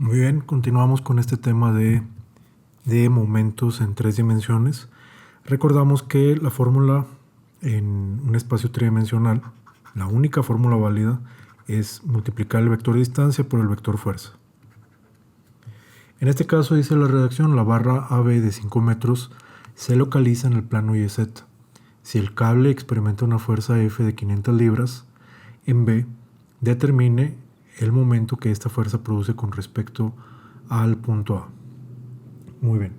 Muy bien, continuamos con este tema de momentos en tres dimensiones. Recordamos que la fórmula en un espacio tridimensional, la única fórmula válida, es multiplicar el vector distancia por el vector fuerza. En este caso dice la redacción, la barra AB de 5 metros se localiza en el plano YZ. Si el cable experimenta una fuerza F de 500 libras, en B, determine el momento que esta fuerza produce con respecto al punto A. Muy bien.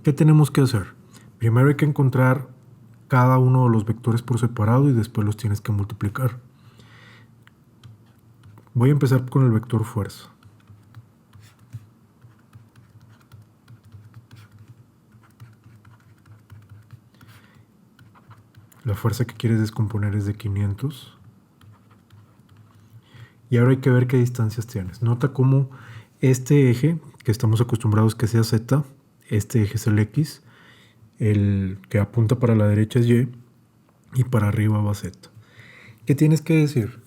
¿Qué tenemos que hacer? Primero hay que encontrar cada uno de los vectores por separado y después los tienes que multiplicar. Voy a empezar con el vector fuerza. La fuerza que quieres descomponer es de 500. Y ahora hay que ver qué distancias tienes. Nota cómo este eje, que estamos acostumbrados que sea Z, este eje es el X, el que apunta para la derecha es Y y para arriba va Z. ¿Qué tienes que decir?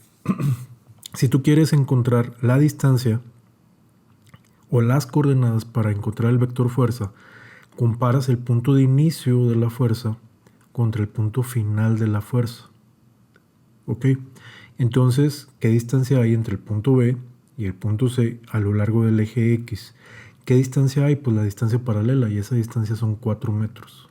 Si tú quieres encontrar la distancia o las coordenadas para encontrar el vector fuerza, comparas el punto de inicio de la fuerza contra el punto final de la fuerza. ¿Ok? Entonces, ¿qué distancia hay entre el punto B y el punto C a lo largo del eje X? ¿Qué distancia hay? Pues la distancia paralela, y esa distancia son 4 metros.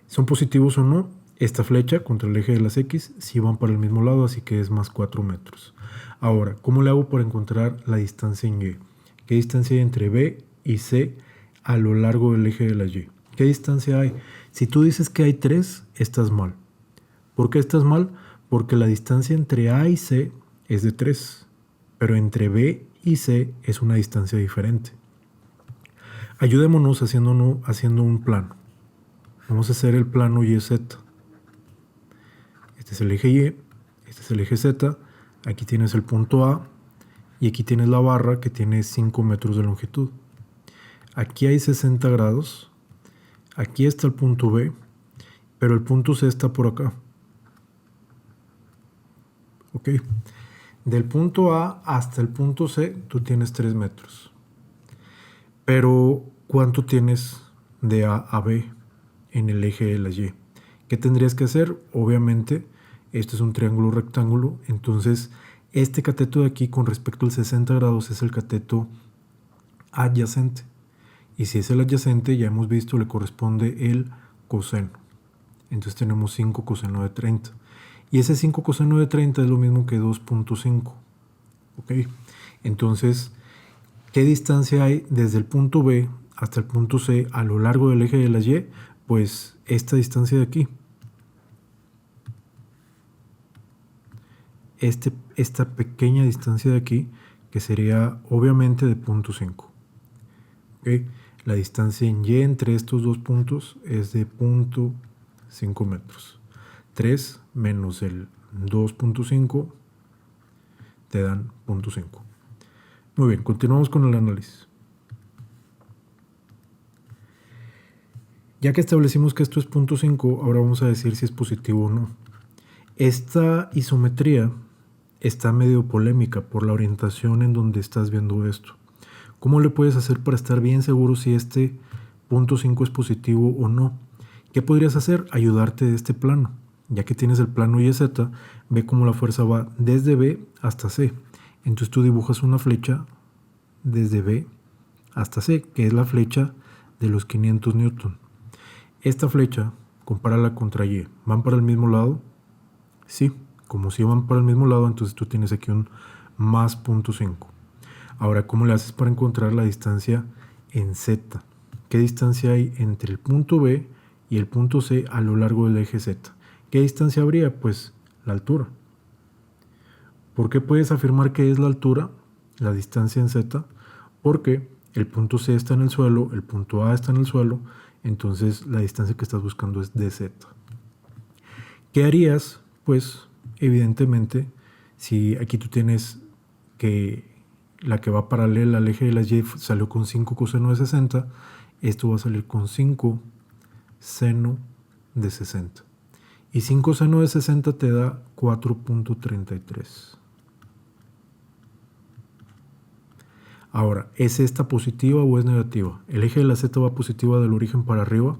¿Son positivos o no? Esta flecha contra el eje de las X sí van para el mismo lado, así que es más 4 metros. Ahora, ¿cómo le hago para encontrar la distancia en Y? ¿Qué distancia hay entre B y C a lo largo del eje de la Y? ¿Qué distancia hay? Si tú dices que hay 3, estás mal. ¿Por qué estás mal? Porque la distancia entre A y C es de 3, pero entre B y C es una distancia diferente. Ayudémonos haciendo un plano. Vamos a hacer el plano YZ. Este es el eje Y, este es el eje Z, aquí tienes el punto A y aquí tienes la barra que tiene 5 metros de longitud. Aquí hay 60 grados, aquí está el punto B, pero el punto C está por acá. ¿Ok? Del punto A hasta el punto C tú tienes 3 metros. Pero ¿cuánto tienes de A a B en el eje de la Y? ¿Qué tendrías que hacer? Obviamente, esto es un triángulo rectángulo, entonces este cateto de aquí con respecto al 60 grados es el cateto adyacente. Y si es el adyacente, ya hemos visto, le corresponde el coseno. Entonces tenemos 5 coseno de 30. Y ese 5 coseno de 30 es lo mismo que 2.5. ¿Ok? Entonces, ¿qué distancia hay desde el punto B hasta el punto C a lo largo del eje de la Y? Pues esta distancia de aquí. Esta pequeña distancia de aquí, que sería obviamente de 0.5. ¿Okay? La distancia en Y entre estos dos puntos es de 0.5 metros. 3 menos el 2.5 te dan 0.5. Muy bien, continuamos con el análisis. Ya que establecimos que esto es 0.5, ahora vamos a decir si es positivo o no. Esta isometría está medio polémica por la orientación en donde estás viendo esto. ¿Cómo le puedes hacer para estar bien seguro si este 0.5 es positivo o no? ¿Qué podrías hacer? Ayudarte de este plano. Ya que tienes el plano YZ, ve cómo la fuerza va desde B hasta C. Entonces tú dibujas una flecha desde B hasta C, que es la flecha de los 500 newton. Esta flecha, compárala contra Y. ¿Van para el mismo lado? Sí, como si van para el mismo lado, entonces tú tienes aquí un más 0.5. Ahora, ¿cómo le haces para encontrar la distancia en Z? ¿Qué distancia hay entre el punto B y el punto C a lo largo del eje Z? ¿Qué distancia habría? Pues la altura. ¿Por qué puedes afirmar que es la altura, la distancia en Z? Porque el punto C está en el suelo, el punto A está en el suelo, entonces la distancia que estás buscando es de Z. ¿Qué harías? Pues evidentemente, si aquí tú tienes que la que va paralela al eje de la Y salió con 5 coseno de 60, esto va a salir con 5 seno de 60. Y 5 seno de 60 te da 4.33. Ahora, ¿es esta positiva o es negativa? El eje de la Z va positiva del origen para arriba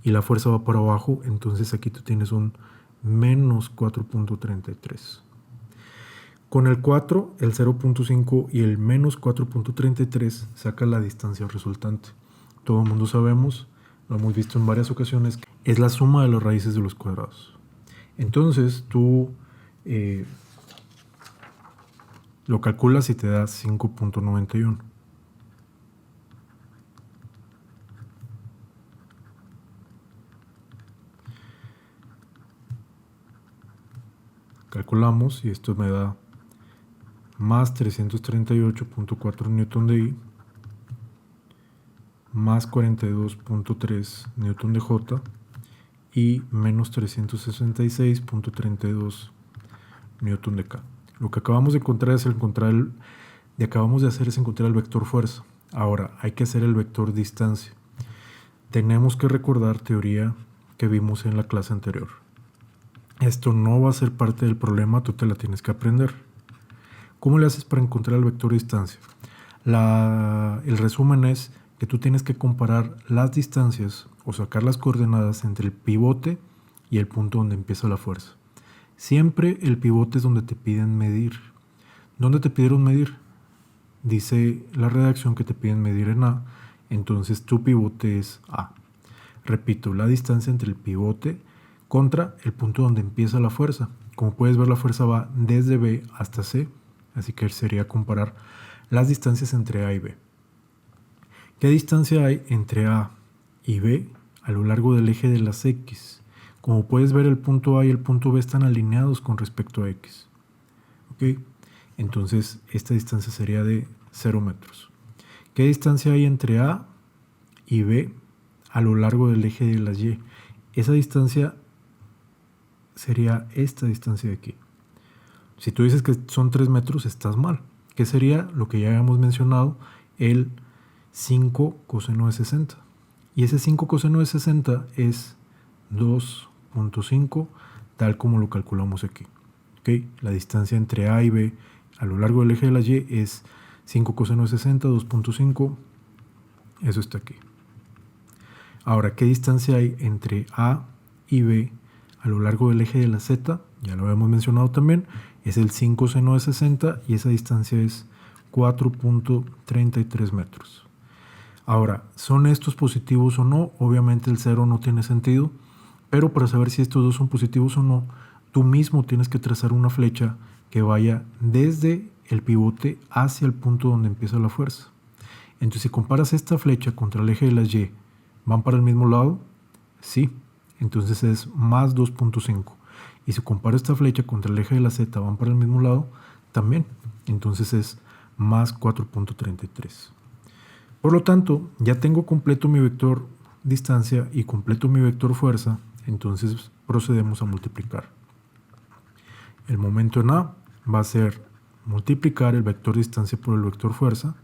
y la fuerza va para abajo, entonces aquí tú tienes un menos 4.33. Con el 4, el 0.5 y el menos 4.33 saca la distancia resultante. Todo el mundo sabemos, lo hemos visto en varias ocasiones, es la suma de las raíces de los cuadrados. Entonces tú lo calculas y te da 5.91. Calculamos y esto me da más 338.4 newton de I más 42.3 newton de J y menos 366.32 newton de K. Lo que acabamos de encontrar es encontrar el vector fuerza. Ahora hay que hacer el vector distancia. Tenemos que recordar teoría que vimos en la clase anterior. Esto no va a ser parte del problema, tú te la tienes que aprender. ¿Cómo le haces para encontrar el vector distancia? El resumen es que tú tienes que comparar las distancias o sacar las coordenadas entre el pivote y el punto donde empieza la fuerza. Siempre el pivote es donde te piden medir. ¿Dónde te pidieron medir? Dice la redacción que te piden medir en A, entonces tu pivote es A. Repito, la distancia entre el pivote contra el punto donde empieza la fuerza. Como puedes ver, la fuerza va desde B hasta C, así que sería comparar las distancias entre A y B. ¿Qué distancia hay entre A y B a lo largo del eje de las X? Como puedes ver, el punto A y el punto B están alineados con respecto a X. ¿Ok? Entonces, esta distancia sería de 0 metros. ¿Qué distancia hay entre A y B a lo largo del eje de las Y? Esa distancia sería esta distancia de aquí. Si tú dices que son 3 metros, estás mal. ¿Qué sería lo que ya habíamos mencionado? El 5 coseno de 60. Y ese 5 coseno de 60 es 2.5, tal como lo calculamos aquí. ¿Okay? La distancia entre A y B a lo largo del eje de la Y es 5 coseno de 60, 2.5. Eso está aquí. Ahora, ¿qué distancia hay entre A y B a lo largo del eje de la Z? Ya lo habíamos mencionado también. Es el 5 seno de 60 y esa distancia es 4.33 metros. Ahora, ¿son estos positivos o no? Obviamente el 0 no tiene sentido, pero para saber si estos dos son positivos o no, tú mismo tienes que trazar una flecha que vaya desde el pivote hacia el punto donde empieza la fuerza. Entonces, si comparas esta flecha contra el eje de las Y, ¿van para el mismo lado? Sí, entonces es más 2.5. Y si comparo esta flecha contra el eje de la Z, ¿van para el mismo lado? También, entonces es más 4.33. Por lo tanto, ya tengo completo mi vector distancia y completo mi vector fuerza, entonces procedemos a multiplicar. El momento en A va a ser multiplicar el vector distancia por el vector fuerza.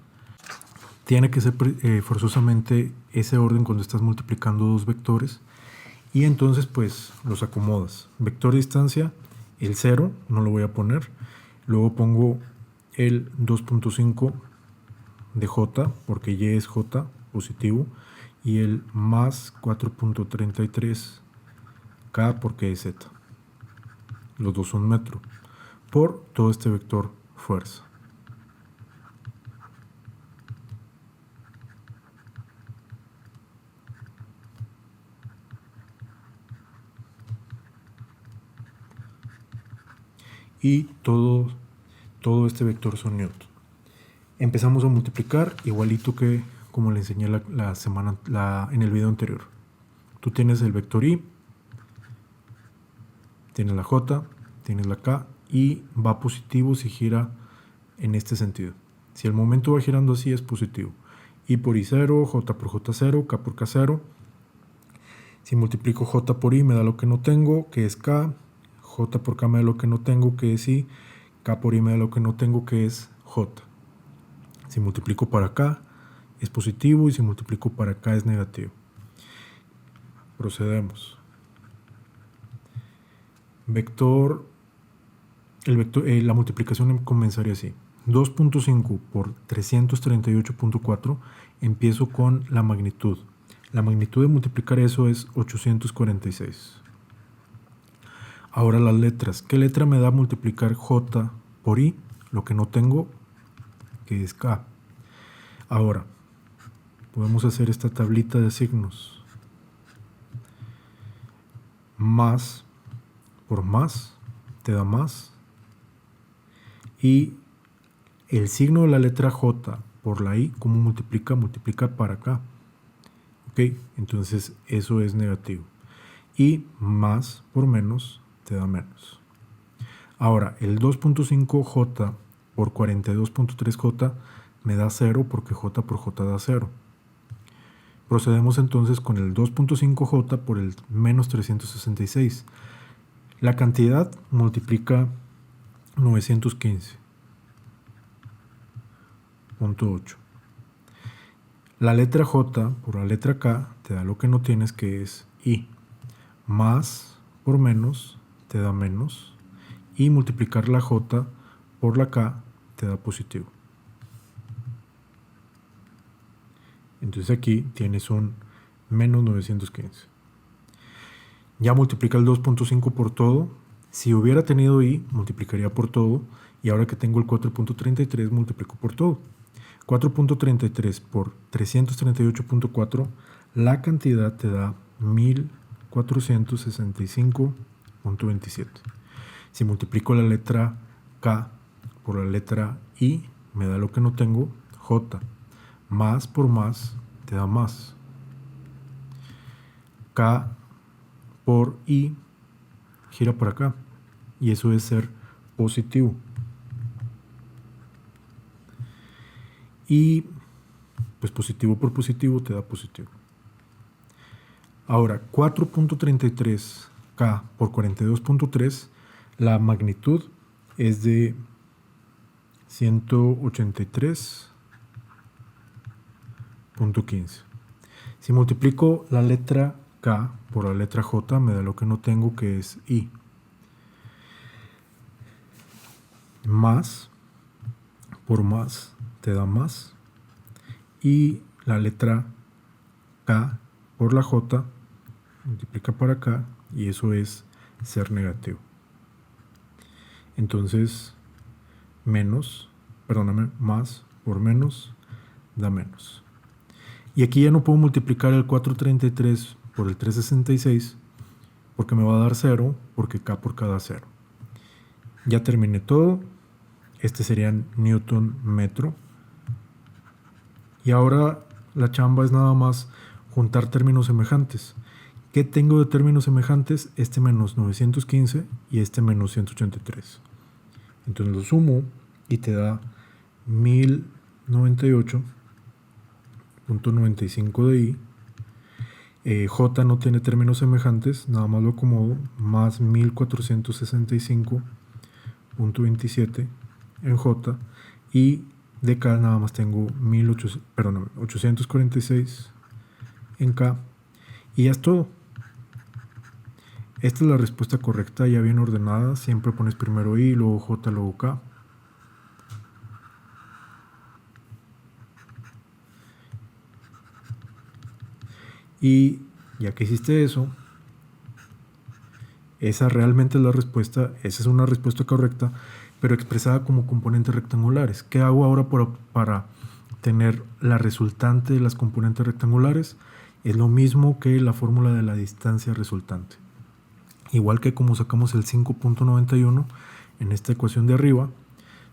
Tiene que ser forzosamente ese orden cuando estás multiplicando dos vectores. Y entonces pues los acomodas. Vector distancia, el 0, no lo voy a poner. Luego pongo el 2.5 de J, porque Y es J, positivo. Y el más 4.33 K, porque es Z. Los dos son metro. Por todo este vector fuerza. Y todo este vector son newton. Empezamos a multiplicar igualito que como le enseñé en el video anterior. Tú tienes el vector I, tienes la J, tienes la K y va positivo si gira en este sentido. Si el momento va girando así es positivo. I por I0, J por J0, K por K0. Si multiplico J por I me da lo que no tengo, que es K. J por K me da lo que no tengo, que es I. K por I me da lo que no tengo, que es J. Si multiplico para acá es positivo y si multiplico para acá es negativo. Procedemos. La multiplicación comenzaría así. 2.5 por 338.4, empiezo con la magnitud. La magnitud de multiplicar eso es 846. Ahora las letras. ¿Qué letra me da multiplicar J por I? Lo que no tengo, que es K. Ahora, podemos hacer esta tablita de signos. Más por más te da más. Y el signo de la letra J por la I, ¿cómo multiplica? Multiplica para acá. ¿Ok? Entonces eso es negativo. Y más por menos te da menos. Ahora, el 2.5J por 42.3J me da 0 porque J por J da 0. Procedemos entonces con el 2.5J por el menos 366. La cantidad multiplica 915.8. La letra J por la letra K te da lo que no tienes, que es I. Más por menos te da menos. Y multiplicar la J por la K te da positivo. Entonces aquí tienes un menos 915. Ya multiplica el 2.5 por todo. Si hubiera tenido I, multiplicaría por todo. Y ahora que tengo el 4.33, multiplico por todo. 4.33 por 338.4, la cantidad te da 1465.27. Si multiplico la letra K por la letra I, me da lo que no tengo, J. Más por más te da más. K por I gira para acá. Y eso es ser positivo. Y pues positivo por positivo te da positivo. Ahora, 4.33K por 42.3, la magnitud es de 183.15. Si multiplico la letra K por la letra J, me da lo que no tengo, que es I. Más por más te da más. Y la letra K por la J multiplica para acá y eso es ser negativo. Entonces, más por menos da menos. Y aquí ya no puedo multiplicar el 433 por el 366 porque me va a dar 0, porque K por K da 0. Ya terminé todo. Este sería Newton metro. Y ahora la chamba es nada más juntar términos semejantes. ¿Qué tengo de términos semejantes? Este menos 915 y este menos 183. Entonces lo sumo y te da 1098.95 de I. J no tiene términos semejantes, nada más lo acomodo, más 1465.27 en J. Y de K nada más tengo 846 en K. Y ya es todo. Esta es la respuesta correcta, ya bien ordenada. Siempre pones primero I, luego J, luego K. Y ya que hiciste eso, esa realmente es la respuesta. Esa es una respuesta correcta, pero expresada como componentes rectangulares. ¿Qué hago ahora para tener la resultante de las componentes rectangulares? Es lo mismo que la fórmula de la distancia resultante. Igual que como sacamos el 5.91 en esta ecuación de arriba,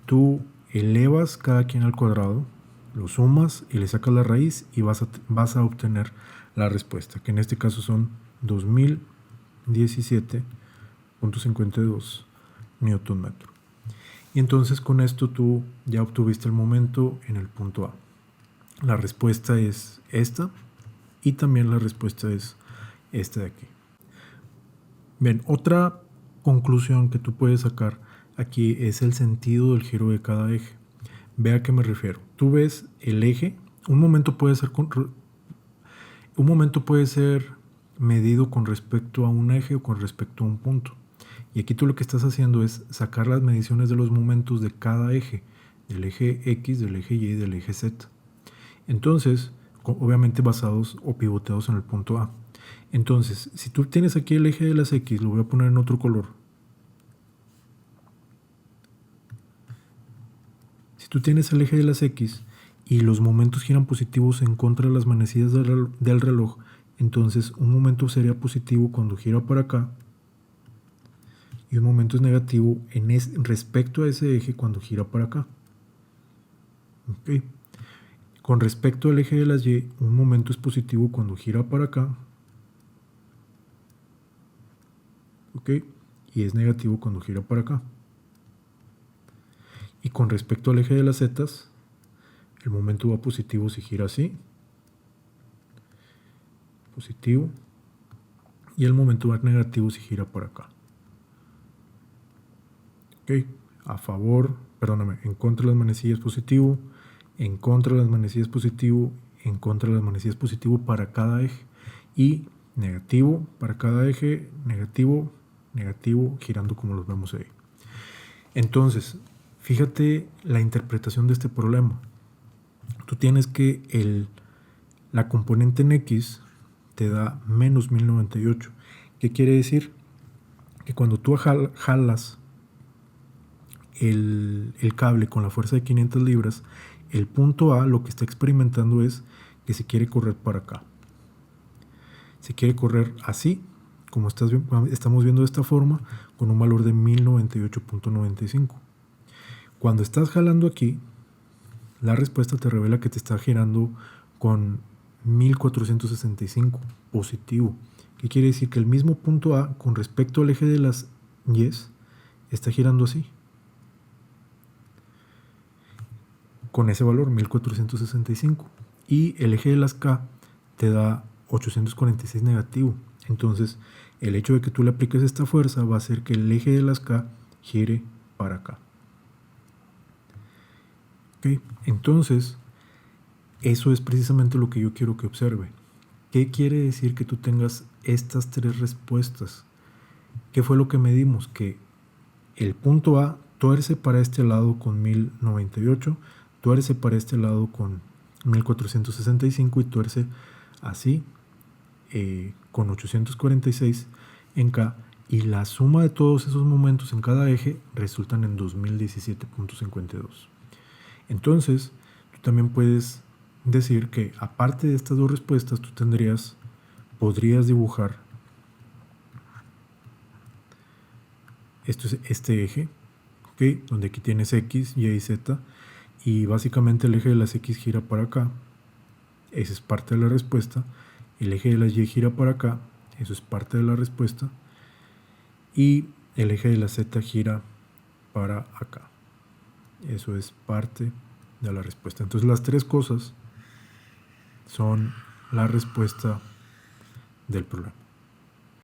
tú elevas cada quien al cuadrado, lo sumas y le sacas la raíz y vas a obtener la respuesta, que en este caso son 2017.52 Newton metro. Y entonces con esto tú ya obtuviste el momento en el punto A. La respuesta es esta y también la respuesta es esta de aquí. Bien, otra conclusión que tú puedes sacar aquí es el sentido del giro de cada eje. Ve a qué me refiero. Tú ves el eje, un momento puede ser medido con respecto a un eje o con respecto a un punto. Y aquí tú lo que estás haciendo es sacar las mediciones de los momentos de cada eje. del eje X, del eje Y y del eje Z. Entonces, obviamente basados o pivoteados en el punto A. Entonces, si tú tienes aquí el eje de las X, lo voy a poner en otro color. Si tú tienes el eje de las X y los momentos giran positivos en contra de las manecillas del reloj, entonces un momento sería positivo cuando gira para acá y un momento es negativo respecto a ese eje cuando gira para acá. Okay. Con respecto al eje de las Y, un momento es positivo cuando gira para acá. Okay. Y es negativo cuando gira para acá. Y con respecto al eje de las Z, el momento va positivo si gira así. Positivo. Y el momento va negativo si gira para acá. Ok. A favor, perdóname, en contra de las manecillas positivo, en contra de las manecillas positivo, en contra de las manecillas positivo para cada eje. Y negativo para cada eje, negativo, negativo, girando como los vemos ahí. Entonces, fíjate la interpretación de este problema. Tú tienes que la componente en X te da menos 1098. ¿Qué quiere decir? Que cuando tú jalas el cable con la fuerza de 500 libras, el punto A lo que está experimentando es que se quiere correr para acá. Se quiere correr así, como estamos viendo de esta forma, con un valor de 1098.95. Cuando estás jalando aquí, la respuesta te revela que te está girando con 1465 positivo. ¿Qué quiere decir? Que el mismo punto A con respecto al eje de las Y está girando así. Con ese valor, 1465. Y el eje de las K te da 846 negativo. Entonces, el hecho de que tú le apliques esta fuerza va a hacer que el eje de las K gire para acá. ¿Okay? Entonces, eso es precisamente lo que yo quiero que observe. ¿Qué quiere decir que tú tengas estas tres respuestas? ¿Qué fue lo que medimos? Que el punto A tuerce para este lado con 1098, tuerce para este lado con 1465 y tuerce así con 846 en K, y la suma de todos esos momentos en cada eje resultan en 2017.52. Entonces, tú también puedes decir que aparte de estas dos respuestas, tú podrías dibujar este eje, ¿okay? Donde aquí tienes X, Y y Z, y básicamente el eje de las X gira para acá, esa es parte de la respuesta. El eje de las Y gira para acá, eso es parte de la respuesta, y el eje de la Z gira para acá, eso es parte de la respuesta. Entonces las tres cosas son la respuesta del problema.